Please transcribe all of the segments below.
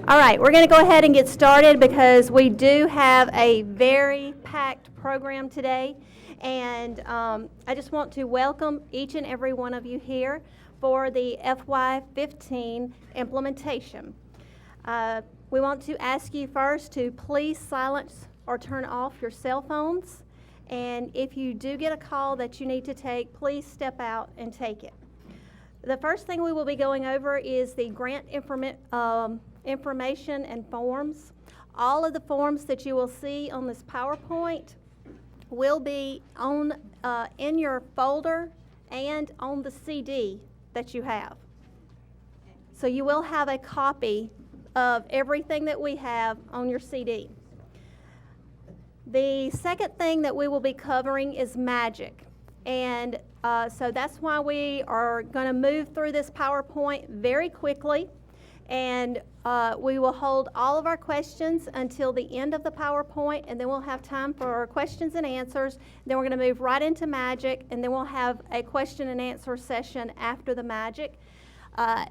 All right, we're going to go ahead and get started because we do have a very packed program today. And I just want to welcome each and every one of you here for the FY15 implementation. We want to ask you first to please silence or turn off your cell phones. And if you do get a call that you need to take, please step out and take it. The first thing we will be going over is the grant information and forms. All of the forms that you will see on this PowerPoint will be on in your folder and on the CD that you have. So you will have a copy of everything that we have on your CD. The second thing that we will be covering is magic. And so that's why we are going to move through this PowerPoint very quickly. And we will hold all of our questions until the end of the PowerPoint, and then we'll have time for questions and answers. Then we're going to move right into magic, and then we'll have a question and answer session after the magic.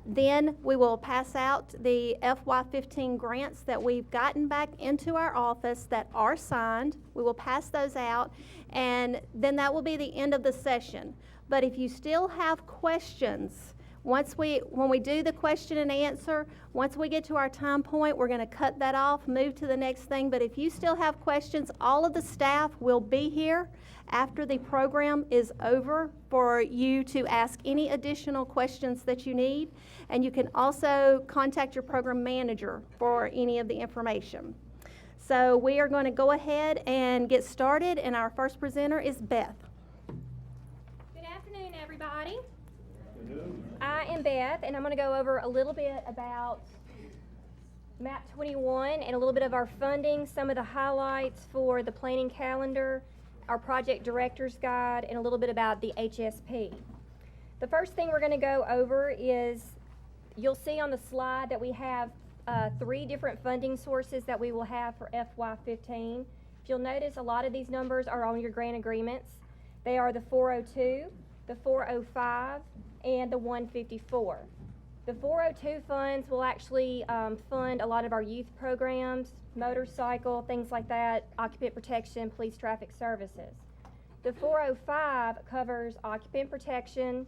Then we will pass out the FY15 grants that we've gotten back into our office that are signed. We will pass those out, and then that will be the end of the session. But if you still have questions, when we do the question and answer, once we get to our time point, we're going to cut that off, move to the next thing. But if you still have questions, all of the staff will be here after the program is over for you to ask any additional questions that you need. And you can also contact your program manager for any of the information. So we are going to go ahead and get started, and our first presenter is Beth. Good afternoon, everybody. I am Beth, and I'm going to go over a little bit about MAP 21 and a little bit of our funding, some of the highlights for the planning calendar, our project director's guide, and a little bit about the HSP. The first thing we're going to go over is, you'll see on the slide that we have 3 different funding sources that we will have for FY15. If you'll notice, a lot of these numbers are on your grant agreements. They are the 402, the 405, and the 154. The 402 funds will actually fund a lot of our youth programs, motorcycle, things like that, occupant protection, police traffic services. The 405 covers occupant protection,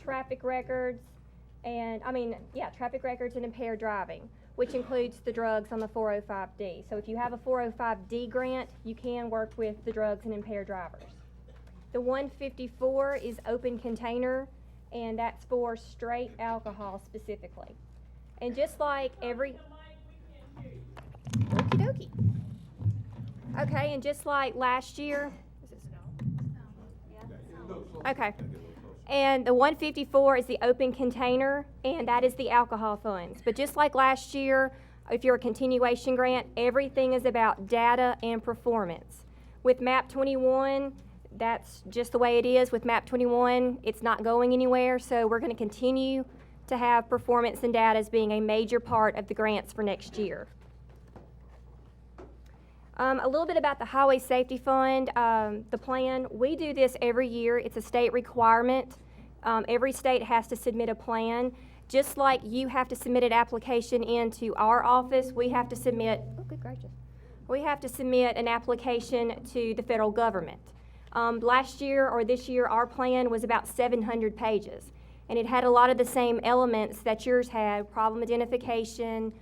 traffic records, and traffic records and impaired driving, which includes the drugs on the 405D. So if you have a 405D grant, you can work with the drugs and impaired drivers. The 154 is open container, and that's for straight alcohol specifically. And just like every... Okie dokie. Okay, and just like last year... Okay. And the 154 is the open container, and that is the alcohol funds. But just like last year, if you're a continuation grant, everything is about data and performance. With MAP 21, that's just the way it is. With MAP 21, it's not going anywhere, so we're going to continue to have performance and data as being a major part of the grants for next year. A little bit about the Highway Safety Fund, the plan. We do this every year. It's a state requirement. Every state has to submit a plan. Just like you have to submit an application into our office, we have to submit, we have to submit an application to the federal government. Last year or this year, our plan was about 700 pages, and it had a lot of the same elements that yours had: problem identification,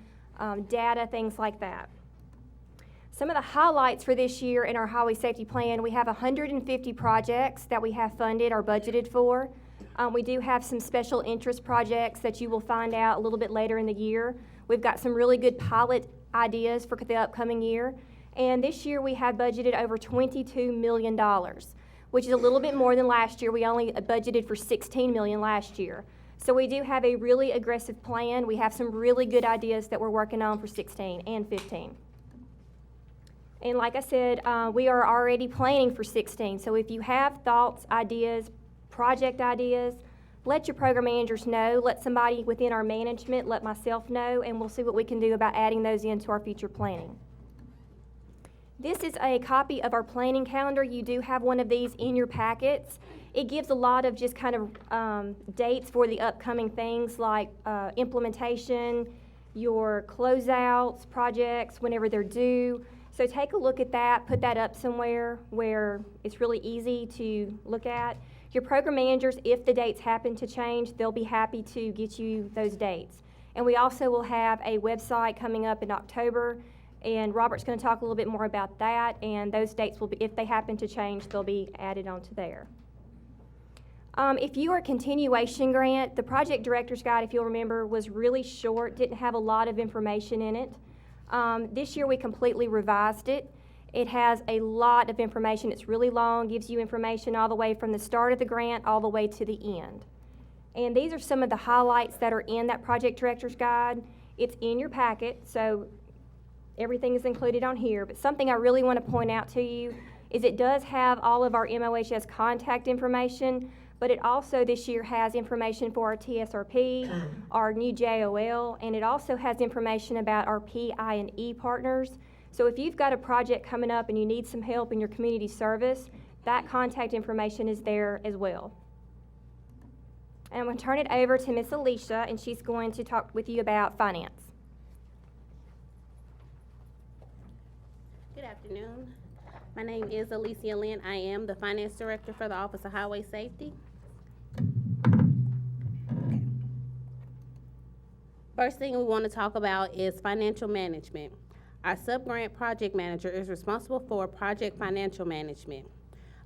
data, things like that. Some of the highlights for this year in our highway safety plan: we have 150 projects that we have funded or budgeted for. We do have some special interest projects that you will find out a little bit later in the year. We've got some really good pilot ideas for the upcoming year. And this year we have budgeted over $22 million, which is a little bit more than last year. We only budgeted for $16 million last year. So we do have a really aggressive plan. We have some really good ideas that we're working on for 16 and 15. And like I said, we are already planning for 16. So if you have thoughts, ideas, project ideas, let your program managers know, let somebody within our management, let myself know, and we'll see what we can do about adding those into our future planning. This is a copy of our planning calendar. You do have one of these in your packets. It gives a lot of just kind of dates for the upcoming things like implementation, your closeouts, projects, whenever they're due. So take a look at that, put that up somewhere where it's really easy to look at. Your program managers, if the dates happen to change, they'll be happy to get you those dates. And we also will have a website coming up in October, and Robert's going to talk a little bit more about that, and those dates will be, if they happen to change, they'll be added onto there. If you are a continuation grant, the project director's guide, if you'll remember, was really short, didn't have a lot of information in it. This year we completely revised it. It has a lot of information. It's really long, gives you information all the way from the start of the grant all the way to the end. And these are some of the highlights that are in that project director's guide. It's in your packet, so everything is included on here. But something I really want to point out to you is it does have all of our MOHS contact information, but it also this year has information for our TSRP, our new JOL, and it also has information about our PI&E partners. So if you've got a project coming up and you need some help in your community service, that contact information is there as well. And I'm going to turn it over to Miss Alicia, and she's going to talk with you about finance. Good afternoon. My name is Alicia Lynn. I am the Finance Director for the Office of Highway Safety. Okay. First thing we want to talk about is financial management. Our sub-grant project manager is responsible for project financial management.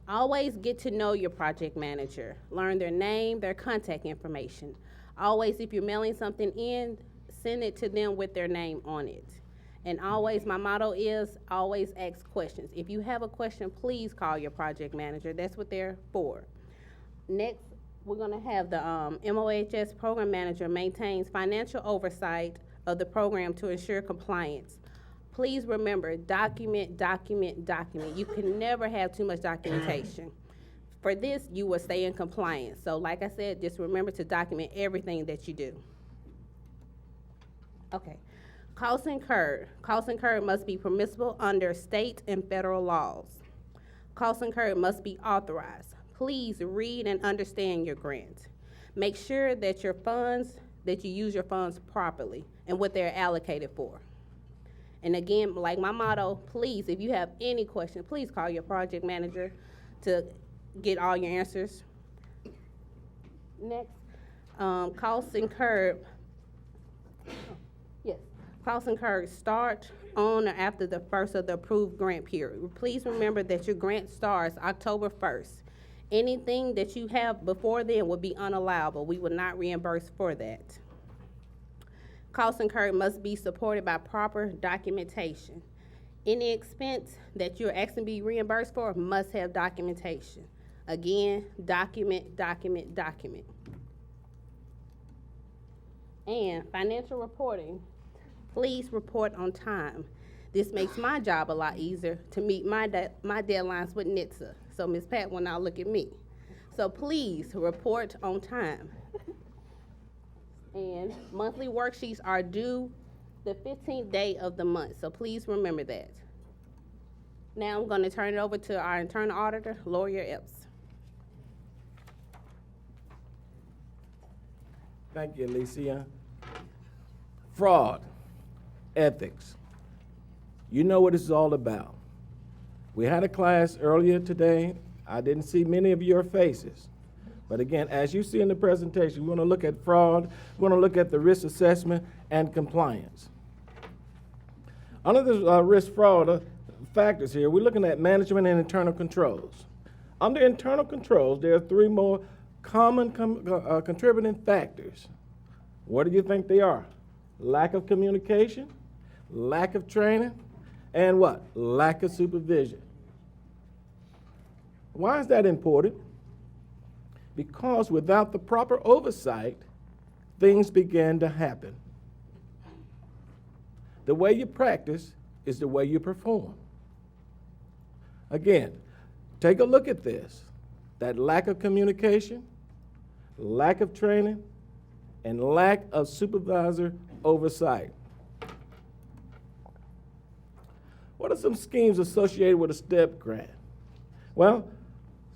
Always get to know your project manager. Learn their name, their contact information. Always, if you're mailing something in, send it to them with their name on it. And always, my motto is always ask questions. If you have a question, please call your project manager. That's what they're for. Next, we're going to have the MOHS program manager maintains financial oversight of the program to ensure compliance. Please remember, document, document, document. You can never have too much documentation. For this, you will stay in compliance. So like I said, just remember to document everything that you do. Okay. Costs incurred. Costs incurred must be permissible under state and federal laws. Costs incurred must be authorized. Please read and understand your grant. Make sure that your funds, that you use your funds properly and what they're allocated for. And again, like my motto, please, if you have any questions, please call your project manager to get all your answers. Next, costs incurred. Yes, costs incurred start on or after the first of the approved grant period. Please remember that your grant starts October 1st. Anything that you have before then will be unallowable. We will not reimburse for that. Costs incurred must be supported by proper documentation. Any expense that you're asking to be reimbursed for must have documentation. Again, document, document, document. And financial reporting, please report on time. This makes my job a lot easier to meet my deadlines with NHTSA. So Ms. Pat will now look at me. So please report on time. And monthly worksheets are due the 15th day of the month, so please remember that. Now I'm going to turn it over to our internal auditor, Lawyer Epps. Thank you, Alicia. Fraud, ethics. You know what this is all about. We had a class earlier today. I didn't see many of your faces. But again, as you see in the presentation, we want to look at fraud, we want to look at the risk assessment and compliance. Under the risk fraud factors here, we're looking at management and internal controls. Under internal controls, there are three more common contributing factors. What do you think they are? Lack of communication, lack of training, and what? Lack of supervision. Why is that important? Because without the proper oversight, things begin to happen. The way you practice is the way you perform. Again, take a look at this. That lack of communication, lack of training, and lack of supervisor oversight. What are some schemes associated with a STEP grant? Well,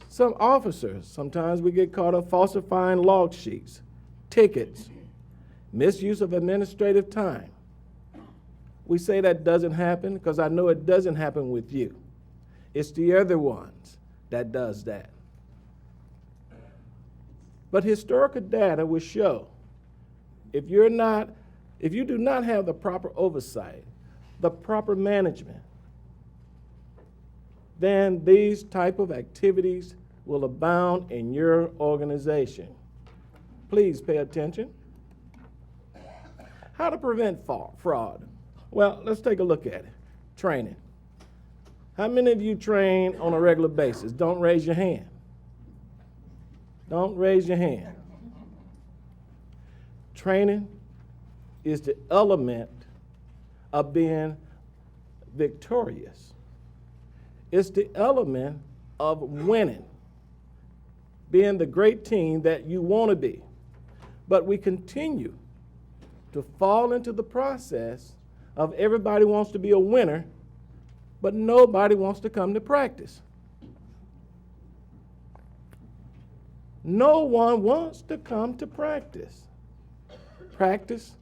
some officers, sometimes we get caught up falsifying log sheets, tickets, misuse of administrative time, we say that doesn't happen? Because I know it doesn't happen with you. It's the other ones that does that. But historical data will show if you do not have the proper oversight, the proper management, then these type of activities will abound in your organization. Please pay attention. How to prevent fraud? Well, let's take a look at it. Training. How many of you train on a regular basis? Don't raise your hand. Don't raise your hand. Training is the element of being victorious. It's the element of winning, being the great team that you want to be. But we continue to fall into the process of everybody wants to be a winner, but nobody wants to come to practice. No one wants to come to practice. Practice,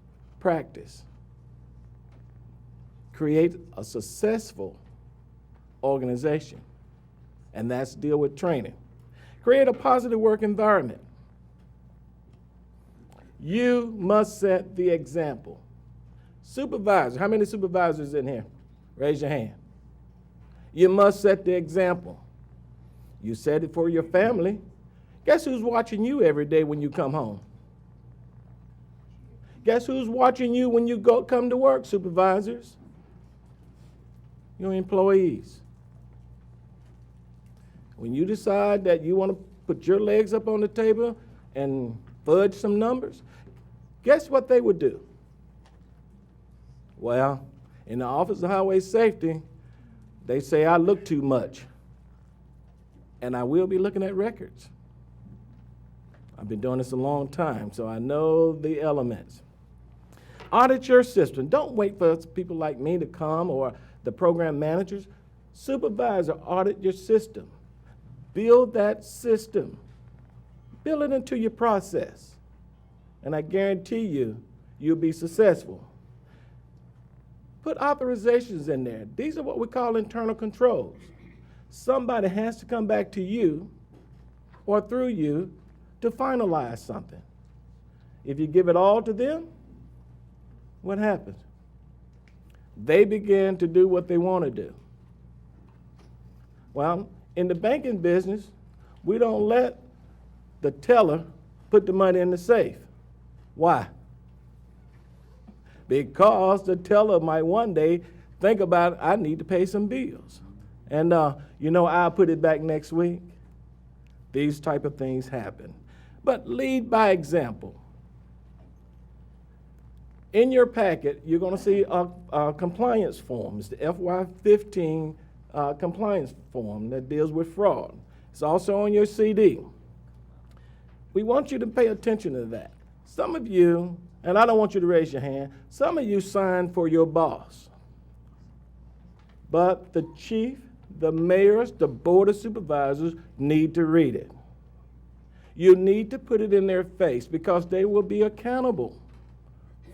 practice. Create a successful organization, and that's deal with training. Create a positive work environment. You must set the example. Supervisor, how many supervisors in here? Raise your hand. You must set the example. You set it for your family. Guess who's watching you every day when you come home? Guess who's watching you when you come to work, supervisors? Your employees. When you decide that you want to put your legs up on the table and fudge some numbers, guess what they would do? Well, in the Office of Highway Safety, they say I look too much, and I will be looking at records. I've been doing this a long time, so I know the elements. Audit your system. Don't wait for people like me to come or the program managers. Supervisor, audit your system. Build that system. Build it into your process. And I guarantee you, you'll be successful. Put authorizations in there. These are what we call internal controls. Somebody has to come back to you or through you to finalize something. If you give it all to them, what happens? They begin to do what they want to do. Well, in the banking business, we don't let the teller put the money in the safe. Why? Because the teller might one day think about, I need to pay some bills. And, I'll put it back next week. These type of things happen. But lead by example. In your packet, you're going to see a compliance form. It's the FY15 compliance form that deals with fraud. It's also on your CD. We want you to pay attention to that. Some of you, and I don't want you to raise your hand, some of you signed for your boss. But the chief, the mayors, the board of supervisors need to read it. You need to put it in their face because they will be accountable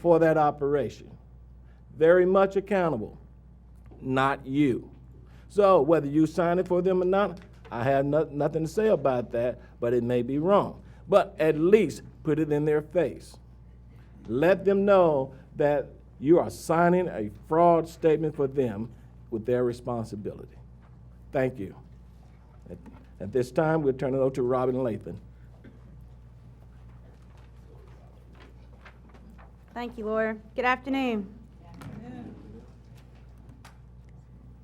for that operation. Very much accountable, not you. So whether you sign it for them or not, I have nothing to say about that, but it may be wrong. But at least put it in their face. Let them know that you are signing a fraud statement for them with their responsibility. Thank you. At this time, we'll turn it over to Robin Lathan. Thank you, Laura. Good afternoon.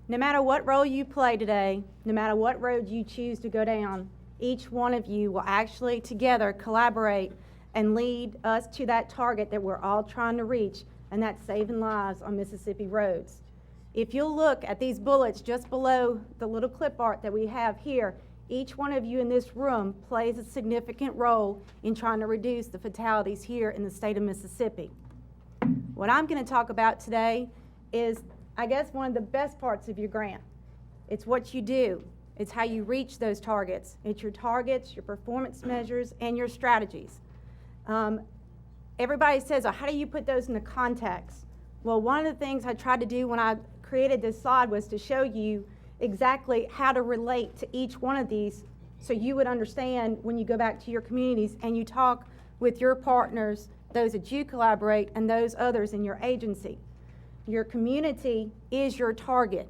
No matter what role you play today, no matter what road you choose to go down, each one of you will actually together collaborate and lead us to that target that we're all trying to reach, and that's saving lives on Mississippi roads. If you'll look at these bullets just below the little clip art that we have here, each one of you in this room plays a significant role in trying to reduce the fatalities here in the state of Mississippi. What I'm going to talk about today is, I guess, one of the best parts of your grant. It's what you do. It's how you reach those targets. It's your targets, your performance measures, and your strategies. Everybody says, oh, how do you put those into context? Well, one of the things I tried to do when I created this slide was to show you exactly how to relate to each one of these so you would understand when you go back to your communities and you talk with your partners, those that you collaborate, and those others in your agency. Your community is your target.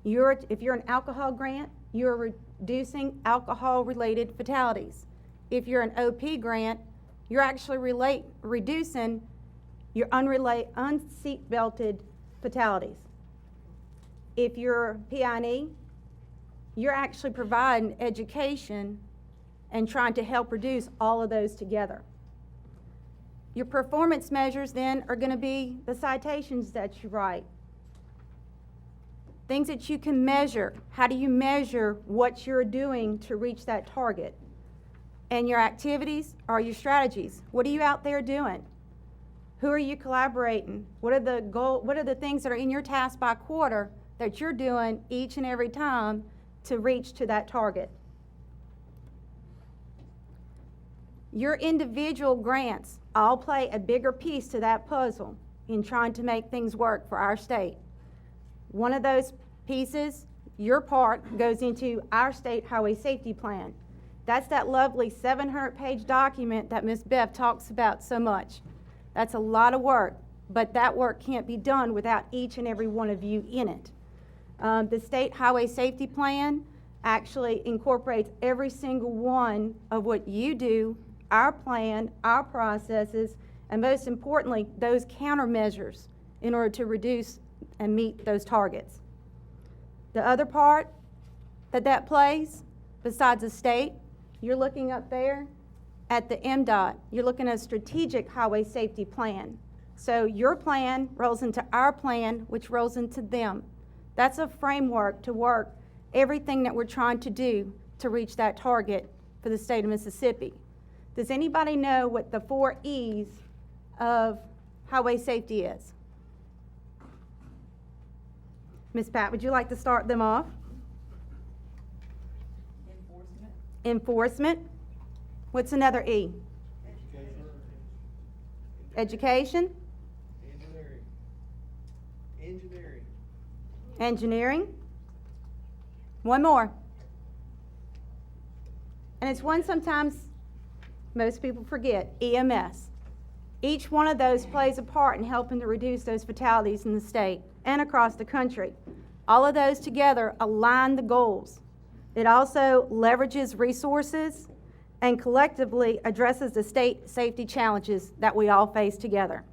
If you're an alcohol grant, you're reducing alcohol-related fatalities. If you're an OP grant, you're actually reducing your unseat-belted fatalities. If you're PI&E, you're actually providing education and trying to help reduce all of those together. Your performance measures then are going to be the citations that you write. Things that you can measure. How do you measure what you're doing to reach that target? And your activities are your strategies. What are you out there doing? Who are you collaborating? What are the things that are in your task by quarter that you're doing each and every time to reach to that target? Your individual grants all play a bigger piece to that puzzle in trying to make things work for our state. One of those pieces, your part, goes into our state highway safety plan. That's that lovely 700-page document that Ms. Bev talks about so much. That's a lot of work, but that work can't be done without each and every one of you in it. The state highway safety plan actually incorporates every single one of what you do, our plan, our processes, and most importantly, those countermeasures in order to reduce and meet those targets. The other part that plays, besides the state, you're looking up there at the MDOT. You're looking at a strategic highway safety plan. So your plan rolls into our plan, which rolls into them. That's a framework to work everything that we're trying to do to reach that target for the state of Mississippi. Does anybody know what the 4 E's of highway safety is? Ms. Pat, would you like to start them off? Enforcement. What's another E? Education. Engineering. One more. And it's one sometimes most people forget, EMS. Each one of those plays a part in helping to reduce those fatalities in the state and across the country. All of those together align the goals. It also leverages resources and collectively addresses the state safety challenges that we all face together.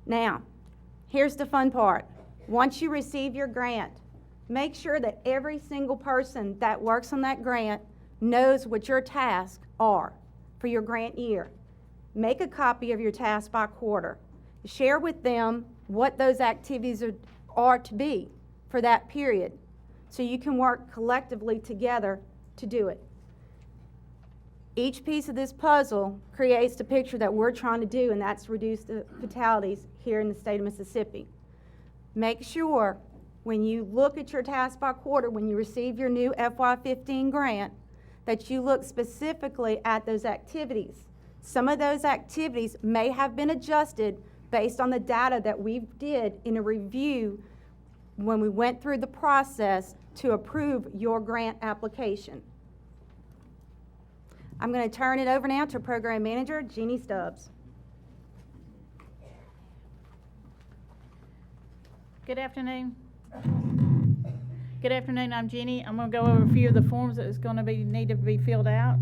Now, here's the fun part. Once you receive your grant, make sure that every single person that works on that grant knows what your tasks are for your grant year. Make a copy of your task by quarter. Share with them what those activities are to be for that period so you can work collectively together to do it. Each piece of this puzzle creates the picture that we're trying to do, and that's reduce the fatalities here in the state of Mississippi. Make sure when you look at your task by quarter, when you receive your new FY15 grant, that you look specifically at those activities. Some of those activities may have been adjusted based on the data that we did in a review when we went through the process to approve your grant application. I'm going to turn it over now to Program Manager Jeannie Stubbs. Good afternoon. Good afternoon, I'm Jeannie. I'm going to go over a few of the forms that is going to need to be filled out.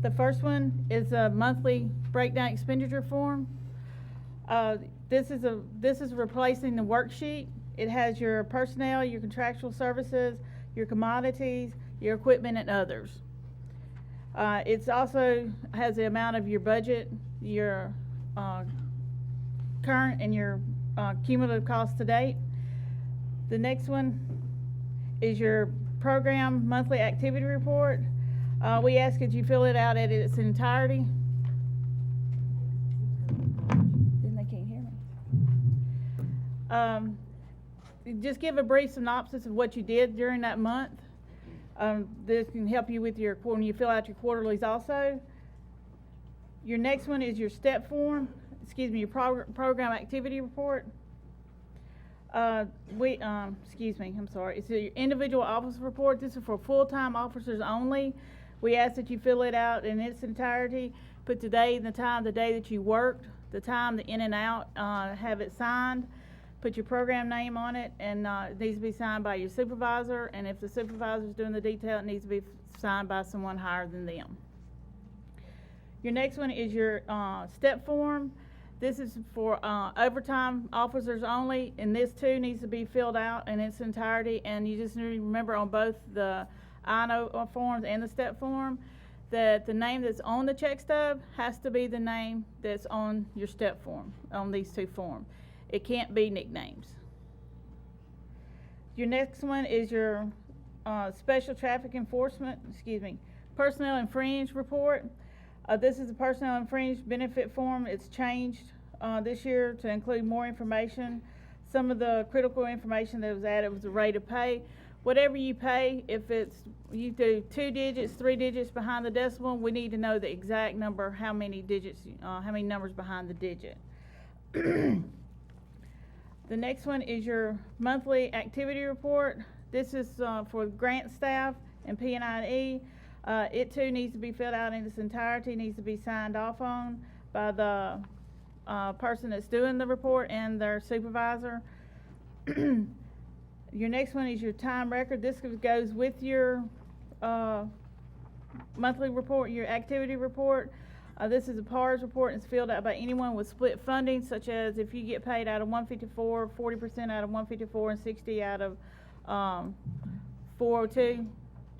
The first one is a monthly breakdown expenditure form. This is replacing the worksheet. It has your personnel, your contractual services, your commodities, your equipment, and others. It also has the amount of your budget, your current and your cumulative cost to date. The next one is your program monthly activity report. We ask that you fill it out in its entirety. Then they can't hear me. Just give a brief synopsis of what you did during that month. This can help you with your, when you fill out your quarterlies also. Your next one is your step form, your program activity report. I'm sorry, it's your individual officer report. This is for full-time officers only. We ask that you fill it out in its entirety, put today and the time, the day that you worked, the time, the in and out, have it signed, put your program name on it, and it needs to be signed by your supervisor, and if the supervisor's doing the detail, it needs to be signed by someone higher than them. Your next one is your step form. This is for overtime officers only, and this too needs to be filled out in its entirety, and you just need to remember on both the INO forms and the step form that the name that's on the check stub has to be the name that's on your step form, on these two forms. It can't be nicknames. Your next one is your special traffic enforcement, personnel and fringe report. This is a personnel and fringe benefit form. It's changed this year to include more information. Some of the critical information that was added was the rate of pay. Whatever you pay, if you do 2 digits, 3 digits behind the decimal, we need to know the exact number, how many digits, how many numbers behind the digit. The next one is your monthly activity report. This is for grant staff and P&I&E. It too needs to be filled out in its entirety, needs to be signed off on by the person that's doing the report and their supervisor. Your next one is your time record. This goes with your monthly report, your activity report. This is a PARS report, and it's filled out by anyone with split funding, such as if you get paid out of 154, 40% out of 154, and 60 out of 402,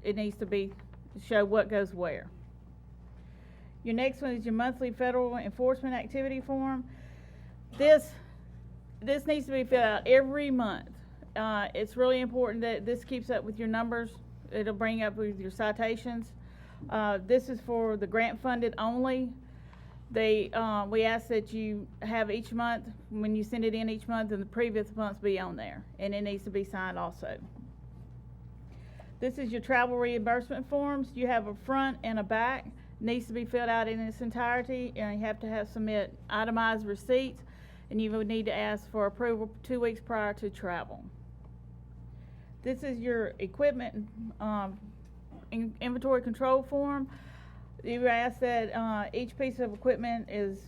it needs to be show what goes where. Your next one is your monthly federal enforcement activity form. This needs to be filled out every month. It's really important that this keeps up with your numbers. It'll bring up with your citations. This is for the grant funded only. We ask that you have each month, when you send it in each month, and the previous months be on there, and it needs to be signed also. This is your travel reimbursement forms. You have a front and a back. Needs to be filled out in its entirety, and you have to submit itemized receipts, and you would need to ask for approval 2 weeks prior to travel. This is your equipment inventory control form. You ask that each piece of equipment is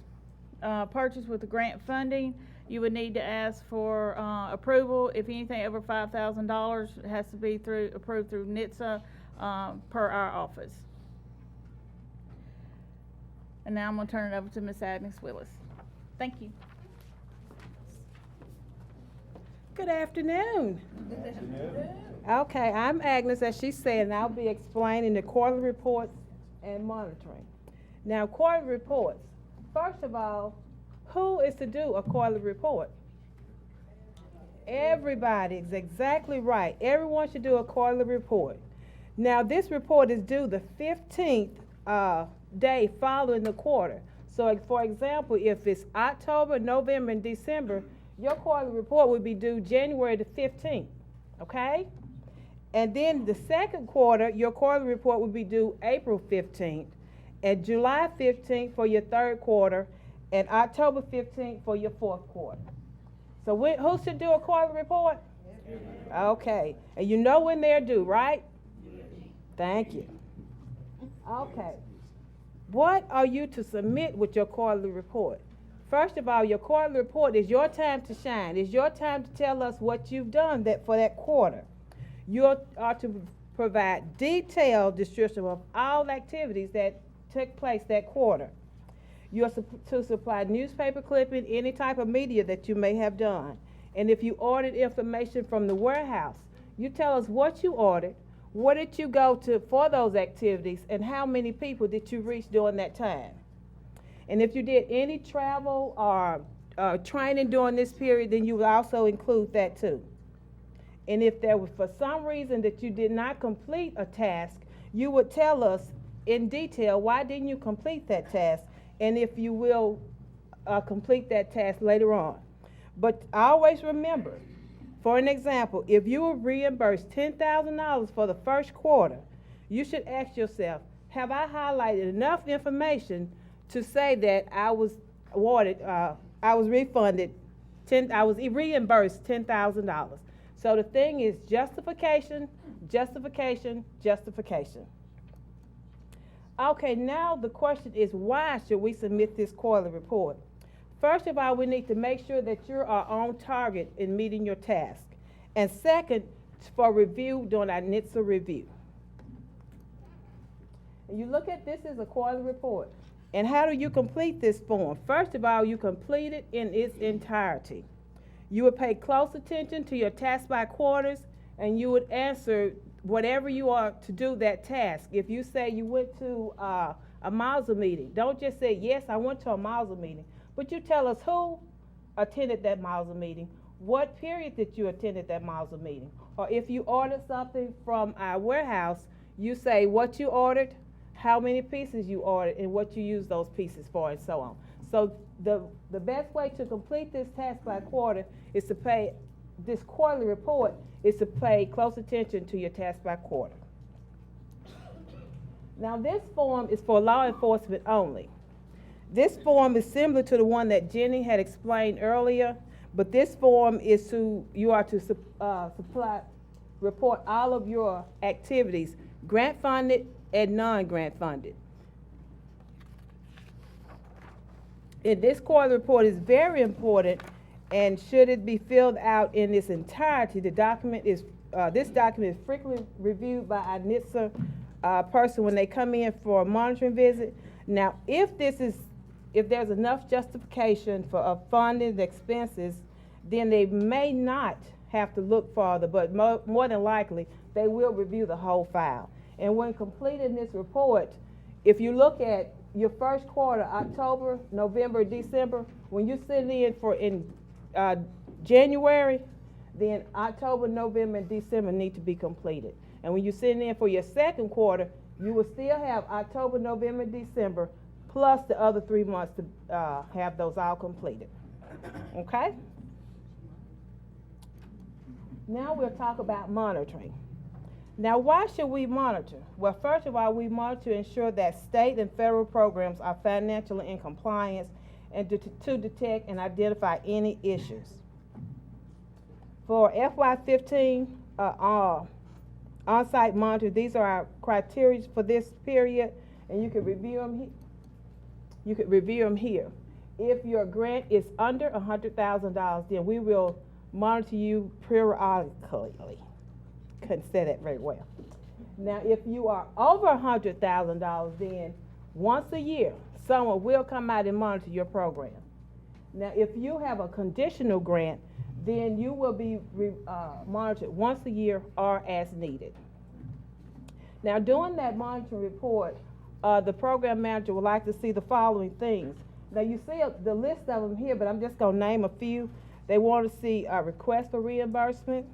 purchased with the grant funding. You would need to ask for approval. If anything over $5,000, it has to be approved through NHTSA per our office. And now I'm going to turn it over to Ms. Agnes Willis. Thank you. Good afternoon. Okay, I'm Agnes, as she said, and I'll be explaining the quarterly reports and monitoring. Now, quarterly reports. First of all, who is to do a quarterly report? Everybody is exactly right. Everyone should do a quarterly report. Now, this report is due the 15th day following the quarter. So, for example, if it's October, November, and December, your quarterly report would be due January the 15th, okay? And then the second quarter, your quarterly report would be due April 15th, and July 15th for your third quarter, and October 15th for your fourth quarter. So who should do a quarterly report? Okay, and you know when they're due, right? Thank you. Okay, what are you to submit with your quarterly report? First of all, your quarterly report is your time to shine. It's your time to tell us what you've done for that quarter. You are to provide detailed description of all activities that took place that quarter. You are to supply newspaper clipping, any type of media that you may have done. And if you ordered information from the warehouse, you tell us what you ordered, where did you go to for those activities, and how many people did you reach during that time. And if you did any travel or training during this period, then you would also include that too. And if there was for some reason that you did not complete a task, you would tell us in detail why didn't you complete that task, and if you will complete that task later on. But always remember, For an example, if you were reimbursed $10,000 for the first quarter, you should ask yourself, have I highlighted enough information to say that I was reimbursed $10,000? So the thing is justification, justification, justification. Okay, now the question is, why should we submit this quarterly report? First of all, we need to make sure that you are on target in meeting your task. And second, for review during our NHTSA review. And you look at this as a quarterly report. And how do you complete this form? First of all, you complete it in its entirety. You would pay close attention to your task by quarters, and you would answer whatever you are to do that task. If you say you went to a MAUSA meeting, don't just say, yes, I went to a MAUSA meeting, but you tell us who attended that MAUSA meeting, what period that you attended that MAUSA meeting. Or if you ordered something from our warehouse, you say what you ordered, how many pieces you ordered, and what you used those pieces for, and so on. So the best way to complete this task by quarter is to pay, this quarterly report is to pay close attention to your task by quarter. Now this form is for law enforcement only. This form is similar to the one that Jenny had explained earlier, but this form is you are to report all of your activities, grant funded and non-grant funded. And this quarterly report is very important, and should it be filled out in its entirety, this document is frequently reviewed by our NHTSA person when they come in for a monitoring visit. Now, if there's enough justification for funding the expenses, then they may not have to look farther, but more than likely, they will review the whole file. And when completing this report, if you look at your first quarter, October, November, December, when you send in January, then October, November, and December need to be completed. And when you send in for your second quarter, you will still have October, November, December, plus the other 3 months to have those all completed. Okay? Now we'll talk about monitoring. Now, why should we monitor? Well, first of all, we monitor to ensure that state and federal programs are financially in compliance and to detect and identify any issues. For FY15 on-site monitor, these are our criteria for this period, and you can review them here. If your grant is under $100,000, then we will monitor you periodically. Couldn't say that very well. Now, if you are over $100,000, then once a year, someone will come out and monitor your program. Now, if you have a conditional grant, then you will be monitored once a year or as needed. Now, during that monitoring report, the program manager would like to see the following things. Now, you see the list of them here, but I'm just going to name a few. They want to see a request for reimbursement.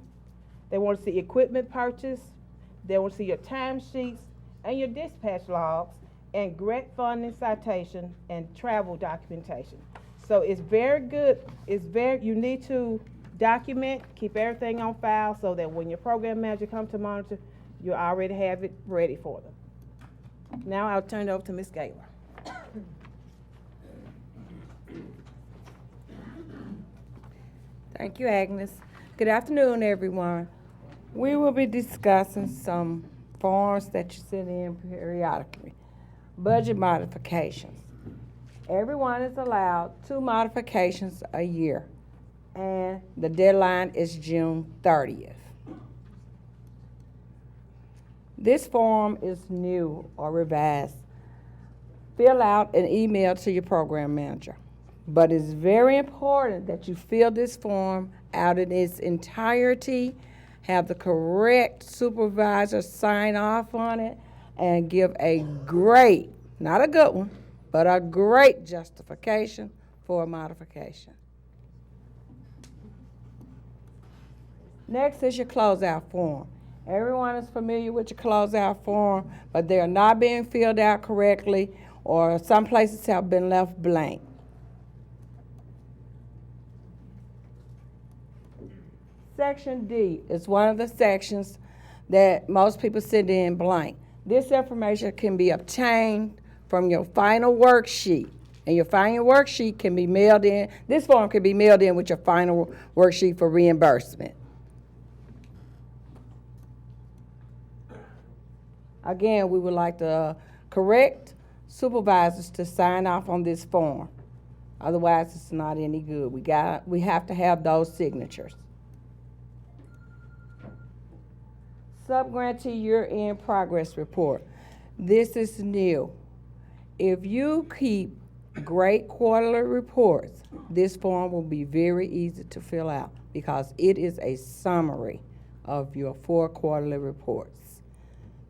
They want to see equipment purchase. They want to see your timesheets and your dispatch logs and grant funding citation and travel documentation. So it's very good. You need to document, keep everything on file so that when your program manager comes to monitor, you already have it ready for them. Now I'll turn it over to Ms. Gaylor. Thank you, Agnes. Good afternoon, everyone. We will be discussing some forms that you send in periodically. Budget modifications. Everyone is allowed 2 modifications a year, and the deadline is June 30th. This form is new or revised. Fill out an email to your program manager. But it's very important that you fill this form out in its entirety, have the correct supervisor sign off on it, and give a great, not a good one, but a great justification for a modification. Next is your closeout form. Everyone is familiar with your closeout form, but they are not being filled out correctly, or some places have been left blank. Section D is one of the sections that most people send in blank. This information can be obtained from your final worksheet. And your final worksheet can be mailed in, this form can be mailed in with your final worksheet for reimbursement. Again, we would like the correct supervisors to sign off on this form. Otherwise, it's not any good. We have to have those signatures. Subgrantee year-end progress report. This is new. If you keep great quarterly reports, this form will be very easy to fill out because it is a summary of your 4 quarterly reports.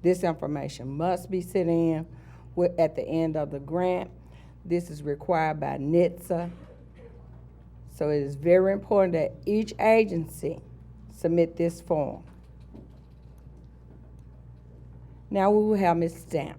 This information must be sent in at the end of the grant. This is required by NHTSA. So it is very important that each agency submit this form. Now we will have Ms. Stamp.